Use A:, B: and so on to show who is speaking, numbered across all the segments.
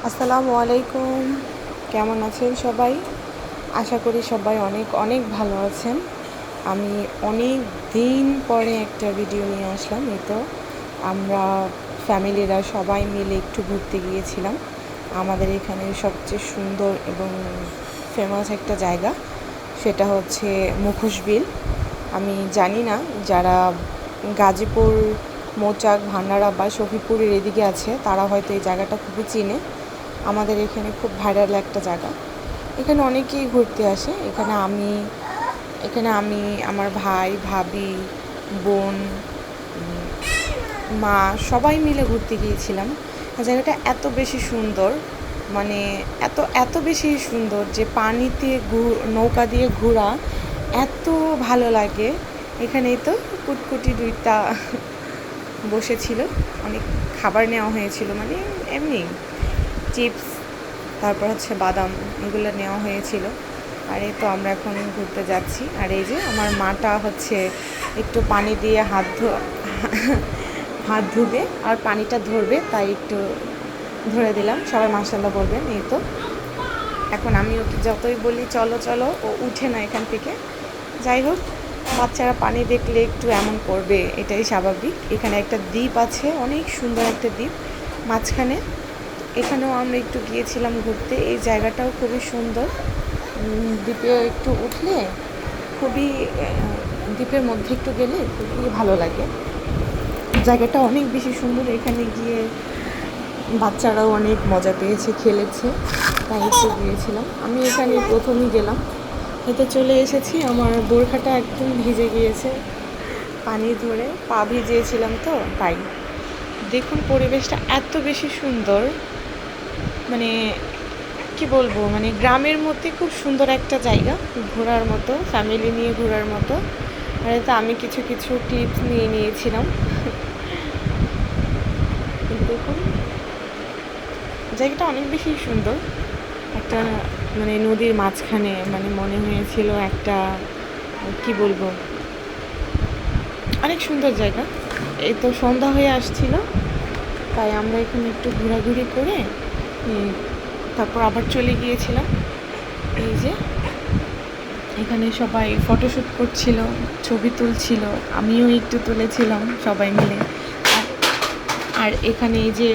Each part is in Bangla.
A: আসসালামু আলাইকুম। কেমন আছেন সবাই? আশা করি সবাই অনেক অনেক ভালো আছেন। আমি অনেক দিন পরে একটা ভিডিও নিয়ে আসলাম। এই তো আমরা ফ্যামিলিরা সবাই মিলে একটু ঘুরতে গিয়েছিলাম। আমাদের এখানে সবচেয়ে সুন্দর এবং ফেমাস একটা জায়গা, সেটা হচ্ছে মুখোশ বিল। আমি জানি না যারা গাজীপুর, মৌচাক, ভান্ডারা বা শফিপুরের এদিকে আছে তারা হয়তো এই জায়গাটা খুবই চিনে। আমাদের এখানে খুব ভাইরাল একটা জায়গা। এখানে অনেকেই ঘুরতে আসে। এখানে আমি আমার ভাই, ভাবি, বোন, মা সবাই মিলে ঘুরতে গিয়েছিলাম। জায়গাটা এত বেশি সুন্দর, মানে এত এত বেশি সুন্দর যে পানিতে নৌকা দিয়ে ঘোরা এত ভালো লাগে। এখানেই তো কুটকুটি দুইটা বসেছিল, অনেক খাবার নেওয়া হয়েছিল, মানে এমনি চিপস, তারপর হচ্ছে বাদাম, এগুলো নেওয়া হয়েছিল। আর এই তো আমরা এখন ঘুরতে যাচ্ছি। আর এই যে আমার মাটা হচ্ছে একটু পানি দিয়ে হাত ধুবে আর পানিটা ধরবে, তাই একটু ধরে দিলাম। সবাই মাশাআল্লাহ বলবেন। এই তো এখন আমি ওকে যতই বলি চলো চলো, ও উঠে না এখান থেকে। যাই হোক, বাচ্চারা পানি দেখলে একটু এমন করবে, এটাই স্বাভাবিক। এখানে একটা দ্বীপ আছে, অনেক সুন্দর একটা দ্বীপ মাঝখানে। এখানেও আমরা একটু গিয়েছিলাম ঘুরতে। এই জায়গাটাও খুবই সুন্দর। দ্বীপে একটু উঠলে খুবই, দ্বীপের মধ্যে একটু গেলে খুবই ভালো লাগে। জায়গাটা অনেক বেশি সুন্দর। এখানে গিয়ে বাচ্চারাও অনেক মজা পেয়েছে, খেলেছে, তাই একটু গিয়েছিলাম। আমি এখানে প্রথমেই গেলাম, হয়তো চলে এসেছি। আমার বোরখাটা একদম ভিজে গিয়েছে, পানি ধরে পা ভিজিয়েছিলাম তো তাই। দেখুন পরিবেশটা এত বেশি সুন্দর, মানে কি বলবো, মানে গ্রামের মধ্যে খুব সুন্দর একটা জায়গা ঘোরার মতো, ফ্যামিলি নিয়ে ঘোরার মতো। আর এতে আমি কিছু কিছু টিপস নিয়ে নিয়েছিলাম। দেখুন জায়গাটা অনেক বেশি সুন্দর। একটা মানে নদীর মাঝখানে, মানে মনে হয়েছিল একটা, কি বলবো, অনেক সুন্দর জায়গা। এই তো সন্ধ্যা হয়ে আসছিল, তাই আমরা এখানে একটু ঘোরাঘুরি করে তারপর আবার চলে গিয়েছিলাম। এই যে এখানে সবাই ফটোশ্যুট করছিল, ছবি তুলছিল, আমিও একটু তুলেছিলাম সবাই মিলে। আর আর এখানে এই যে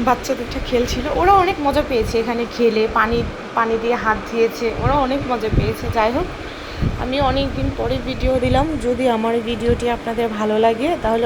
A: বাচ্চা দুটো খেলছিল, ওরা অনেক মজা পেয়েছে এখানে খেলে, পানি পানি দিয়ে হাত ধুয়েছে, ওরা অনেক মজা পেয়েছে। যাই হোক, আমি অনেক দিন পরে ভিডিও দিলাম। যদি আমার ভিডিওটি আপনাদের ভালো লাগে তাহলে